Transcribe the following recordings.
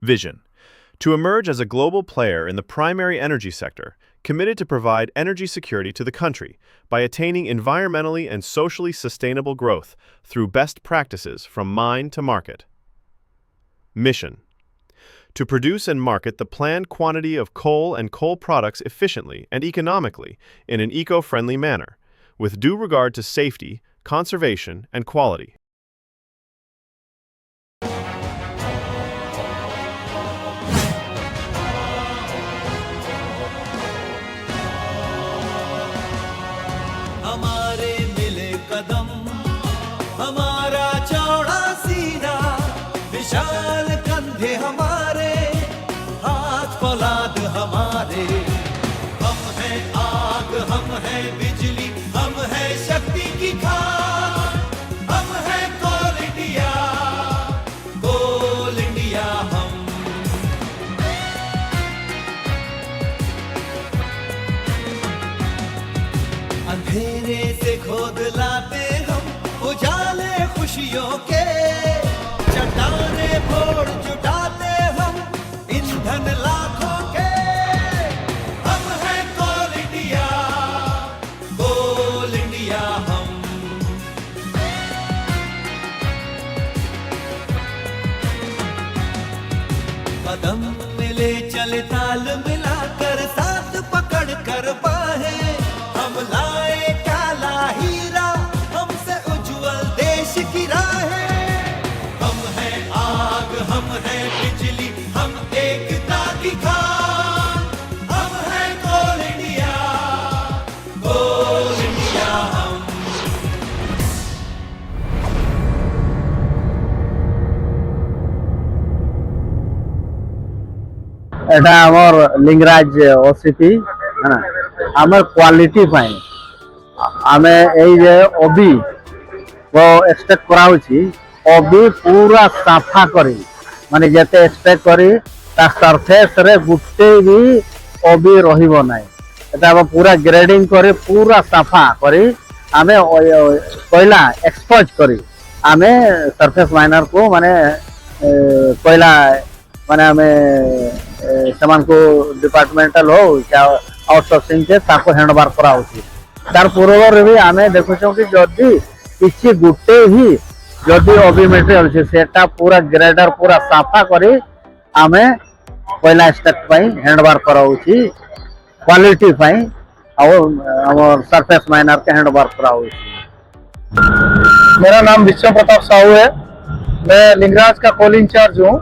Vision. To emerge as a global player in the primary energy sector, committed to provide energy security to the country by attaining environmentally and socially sustainable growth through best practices from mine to market. Mission. To produce and market the planned quantity of coal and coal products efficiently and economically in an eco-friendly manner, with due regard to safety, conservation, and quality. हमारे मिले कदम, हमारा चौड़ा सीना, विशाल कंधे हमारे, हाथ फौलाद हमारे। हम हैं आग, हम हैं बिजली, हम हैं शक्ति की खान, हम हैं कोल इंडिया हम। अंधेरे से खोद लाते हम उजाले खुशियों के, चट्टाने फोड़ जुटाते हम ईंधन लाखों के। हम हैं कोल इंडिया हम। कदम मिले चले ताल मिलाकर, साथ पकड़ कर बाहें हम लाए काला हीरा, हमसे उज्जवल देश की राहें। हम हैं आग, हम हैं बिजली, हम एकता की खान, हम हैं कोल इंडिया हम। এটা আমার লিঙ্গরাজ ওসিপি হ্যাঁ আমার কোয়ালিটি পাই আমি এই যে অবি এক্সট্রাক্ট করা হচ্ছে অবি পুরা সাফা করি মানে যেতে এক্সট্রাক্ট করি তার সারফেস রে গুটে भी অবি রহিব নাই এটা আমি পুরা গ্রেডিং করে পুরা সাফা করি আমি কয়লা এক্সপোজ করি আমি সারফেস মাইনার को মানে কয়লা মানে আমি ସେମାନଙ୍କୁ ଡିପାର୍ଟମେଣ୍ଟାଲ ହଉ ଆଉଟସୋର୍ସିଂ କେ ତାକୁ ହ୍ୟାଣ୍ଡଓଭର କରାହଉଛି ତାର ପୂର୍ବରୁ ବି ଆମେ ଦେଖୁଛୁ କି ଯଦି କିଛି ଗୋଟେ ହିଁ ଯଦି ଅବି ମେଟେରିଆଲ ଅଛି ସେଟା ପୁରା ଗ୍ରେଡର ପୁରା ସାଫା କରି ଆମେ ପହିଲା ଷ୍ଟେପ ପାଇଁ ହ୍ୟାଣ୍ଡଓଭର କରାହଉଛି କ୍ୱାଲିଟି ପାଇଁ ଆଉ ଆମର सरफेस माइनर के हैंडओवर कराहଉଛି। मेरा नाम विश्व प्रताप साहू है, मैं लिंगराज का कोल इंचार्ज हूँ।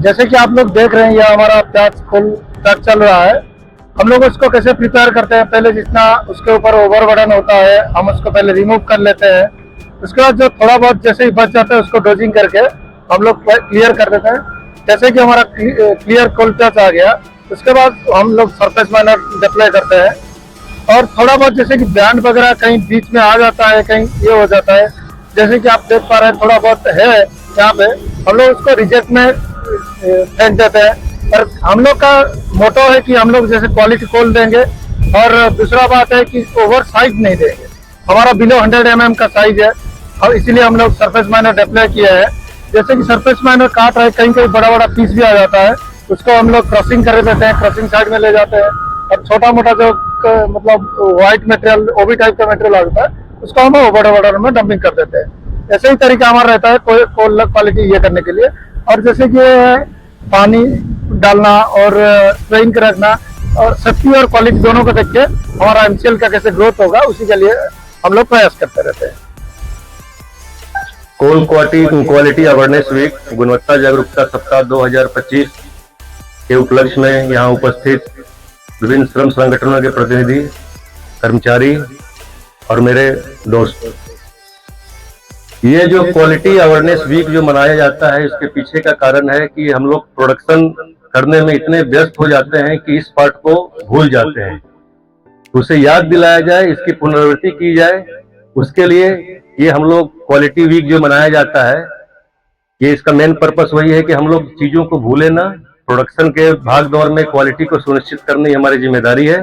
जैसे कि आप लोग देख रहे हैं ये हमारा प्याज फुल ट्रक चल रहा है। हम लोग उसको कैसे प्रिपेयर करते हैं, पहले जितना उसके ऊपर ओवरबर्डन होता है हम उसको पहले रिमूव कर लेते हैं। उसके बाद जो थोड़ा बहुत जैसे ही बच जाता है उसको डोजिंग करके हम लोग क्लियर कर देते हैं। जैसे कि हमारा क्लियर कोल प्याज आ गया उसके बाद हम लोग सरफेस माइनर डिप्लॉय करते हैं। और थोड़ा बहुत जैसे कि बैंड वगैरह कहीं बीच में आ जाता है, कहीं ये हो जाता है, जैसे कि आप देख पा रहे हैं थोड़ा बहुत है यहाँ पे, हम लोग उसको रिजेक्ट में फेंक देते हैं। और हम लोग का मोटो है कि हम लोग जैसे क्वालिटी कोल देंगे और दूसरा बात है कि ओवर साइज नहीं देंगे। हमारा बिलो 100 mm का साइज है और इसीलिए हम लोग सरफेस माइनर डिप्लॉय किया है। जैसे कि सरफेस माइनर काट रहे कहीं कहीं बड़ा बड़ा पीस भी आ जाता है, उसको हम लोग क्रॉसिंग कर देते हैं, क्रॉसिंग साइड में ले जाते हैं। और छोटा मोटा जो मतलब व्हाइट मटेरियल ओबी टाइप का मटेरियल आता है उसको हम ओवर में डंपिंग कर देते हैं। ऐसे ही तरीका हमारा रहता है कोल क्वालिटी ये करने के लिए। और जैसे कि पानी डालना और स्प्रेइंग रखना और सेफ्टी और क्वालिटी दोनों को देख के हमारा एमसीएल का कैसे ग्रोथ होगा उसी के लिए हम लोग प्रयास करते रहते हैं। कोल क्वालिटी अवेयरनेस वीक गुणवत्ता जागरूकता सप्ताह 2025 के उपलक्ष्य में यहाँ उपस्थित विभिन्न श्रम संगठनों के प्रतिनिधि, कर्मचारी और मेरे दोस्त, ये जो क्वालिटी अवेयरनेस वीक जो मनाया जाता है इसके पीछे का कारण है कि हम लोग प्रोडक्शन करने में इतने व्यस्त हो जाते हैं कि इस पार्ट को भूल जाते हैं। उसे याद दिलाया जाए, इसकी पुनरावृत्ति की जाए, उसके लिए ये हम लोग क्वालिटी वीक जो मनाया जाता है ये इसका मेन पर्पस वही है कि हम लोग चीजों को भूले ना। प्रोडक्शन के भाग दौड़ में क्वालिटी को सुनिश्चित करनी हमारी जिम्मेदारी है।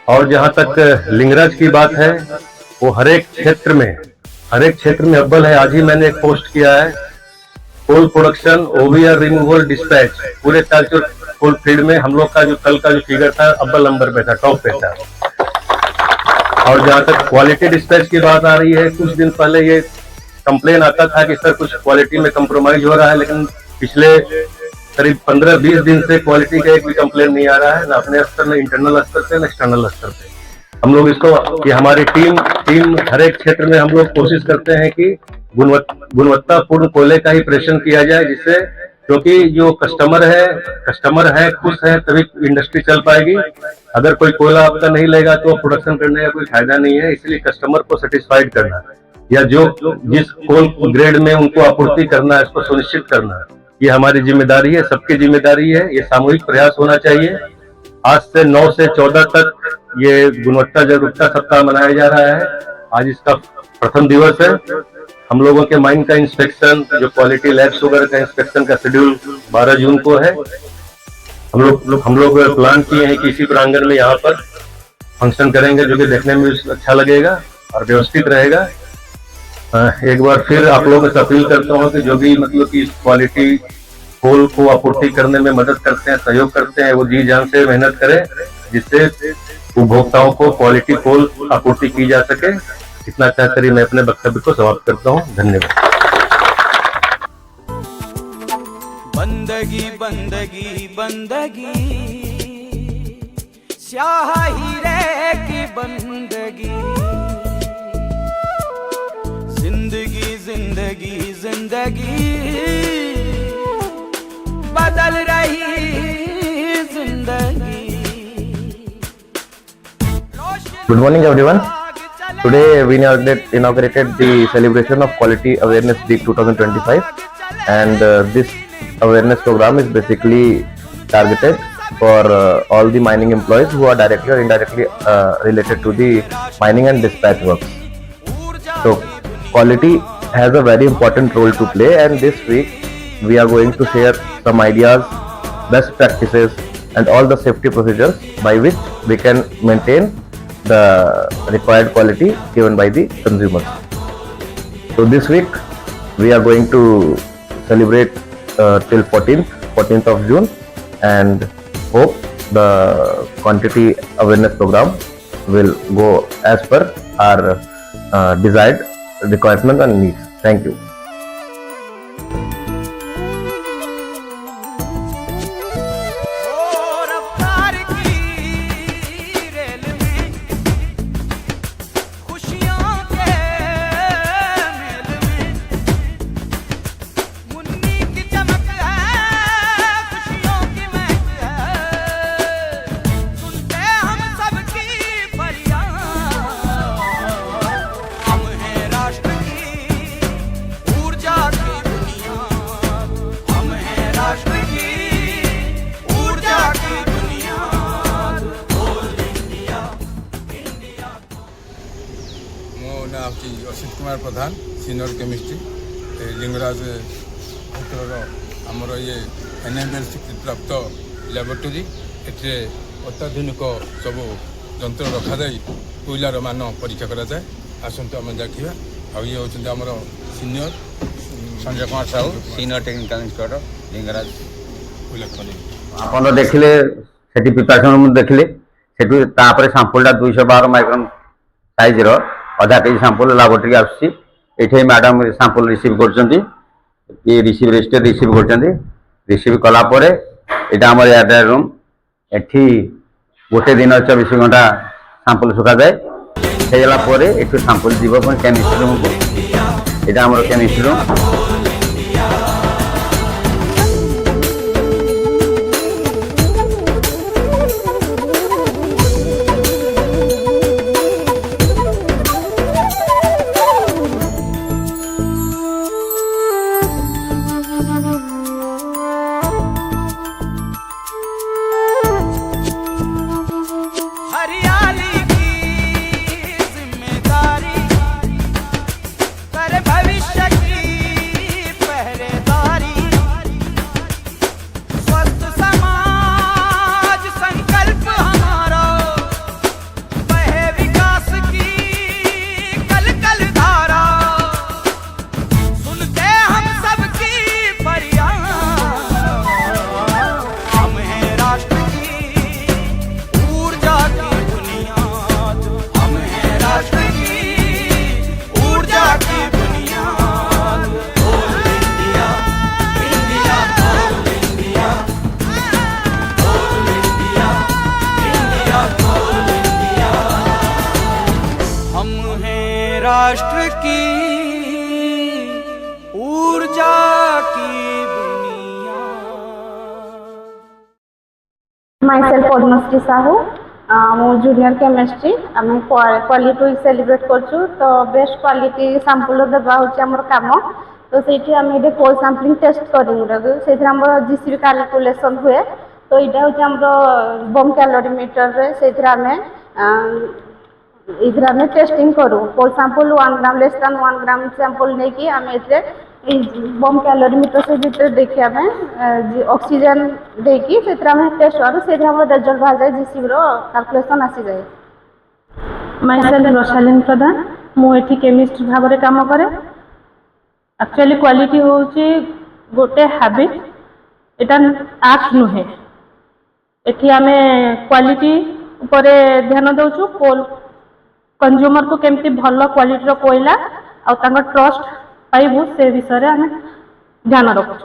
और जहां तक लिंगराज की बात है वो हर एक क्षेत्र में अव्वल है। आज ही मैंने एक पोस्ट किया है coal production, OVR removal, dispatch, पूरे तालचोर कोल फील्ड में हम लोग का जो कल का जो फिगर था अव्वल नंबर पे था, टॉप पे था। और जहां तक क्वालिटी डिस्पैच की बात आ रही है, कुछ दिन पहले ये कंप्लेन आता था कि सर कुछ क्वालिटी में कंप्रोमाइज हो रहा है, लेकिन पिछले करीब 15-20 दिन से क्वालिटी का एक भी कंप्लेन नहीं आ रहा है, ना अपने स्तर में, इंटरनल स्तर पे, ना एक्सटर्नल स्तर पे। हम लोग इसको कि हमारी टीम हर एक क्षेत्र में हम लोग कोशिश करते हैं कि गुणवत्तापूर्ण कोयले का ही प्रेषण किया जाए, जिससे क्योंकि जो कस्टमर है खुश है तभी इंडस्ट्री चल पाएगी। अगर कोई कोयला आपका नहीं लेगा तो प्रोडक्शन करने का कोई फायदा नहीं है। इसलिए कस्टमर को सेटिस्फाइड करना या जो जिस कोल ग्रेड में उनको आपूर्ति करना है इसको सुनिश्चित करना, ये हमारी जिम्मेदारी है, सबकी जिम्मेदारी है। ये सामूहिक प्रयास होना चाहिए। आज से 9 से 14 तक ये गुणवत्ता जागरूकता सप्ताह मनाया जा रहा है। आज इसका प्रथम दिवस है। हम लोगों के माइन का इंस्पेक्शन, जो क्वालिटी लैब्स वगैरह का इंस्पेक्शन का शेड्यूल 12 जून को है। हम लोग प्लान किए हैं कि इसी प्रांगण में यहाँ पर फंक्शन करेंगे, जो कि देखने में अच्छा लगेगा और व्यवस्थित रहेगा। एक बार फिर आप लोगों से अपील करता हूँ कि जो भी मतलब कि क्वालिटी कोल को आपूर्ति करने में मदद करते हैं, सहयोग करते हैं, वो जी जान से मेहनत करें, जिससे उपभोक्ताओं को क्वालिटी कोल आपूर्ति की जा सके। इतना कहकर ही मैं अपने वक्तव्य को समाप्त करता हूँ। धन्यवाद। बंदगी बंदगी बंदगी, स्याह हीरे की बंदगी, जिंदगी जिंदगी जिंदगी, बदल रही जिंदगी। Good morning, everyone. Today we inaugurated the celebration of Quality Awareness Week 2025, and this awareness program is basically targeted for all the mining employees who are directly or indirectly related to the mining and dispatch works. So quality has a very important role to play, and this week we are going to share some ideas, best practices and all the safety procedures by which we can maintain the required quality given by the consumers. So this week we are going to celebrate till 14th of June, and hope the quantity awareness program will go as per our desired requirements and needs. Thank you. Asit Kumar Pradhan, senior chemistry, Lingaraj hotel आमर ये NML स्वीकृति प्राप्त laboratory. एटे अत्याधुनिक सब जंत्र रखा कोयलार मान परीक्षा कराए। आसतु आम देखा। ये होती आमर senior Sanjay Kumar Sahu, senior technical inspector, Lingaraj कोयला खनि। आप देखिले सेठी प्रिपरेशन देखिले सेठी तापर सैंपलटा 212 माइक्रोन साइज रो आधा केजी सैंपल लैबोरेटरी आसुची। एठे मैडम सैंपल रिसीव करछंती, ये रिसीव रजिस्टर रिसीव करछंती। रिसीव कला परे एटा हमर एयर रूम, एठी गोटे दिन 24 घंटा सैंपल सुखा जाए। हेला परे एठू सैंपल जीवो पण केमिस्ट्री रूम को। एटा हमर केमिस्ट्री रूम। भविष्य की myself पद्मश्री साहू मु जूनियर केमिस्ट्री आम क्वालिटी वीक सेलिब्रेट करछु तो बेस्ट क्वालिटी सैंपल देवा होची हमर काम तो सेठी आम ये कोल सैंपलिंग टेस्ट करूँ से जीसीबी कैलकुलेशन हुए तो यहाँ हूँ आम बम कैलोरीमीटर से आम टेस्टिंग करूँ coal sample 1 gram less than 1 gram sample नहीं कि आम ए बम कैलोरीमीटर से भीतर देखिए आम ऑक्सीजन देकी से टेस्ट करूँ से रिजल्ट बाहर जाए जीसीबी कैलकुलेशन आसी जाए। माइसेल्फ रोसालीन प्रधान मुझे केमिस्ट भाव में काम करे। एक्चुअली क्वालिटी होची गोटे हैबिट एटा आर्ट नुहे एठी आमे क्वालिटी ऊपर ध्यान दउछु कोल कंज्यूमर को केमती भल क्वालिटी रो कोइला आ तांका ट्रस्ट पाइबु से विषय रे आमे ध्यान रखु।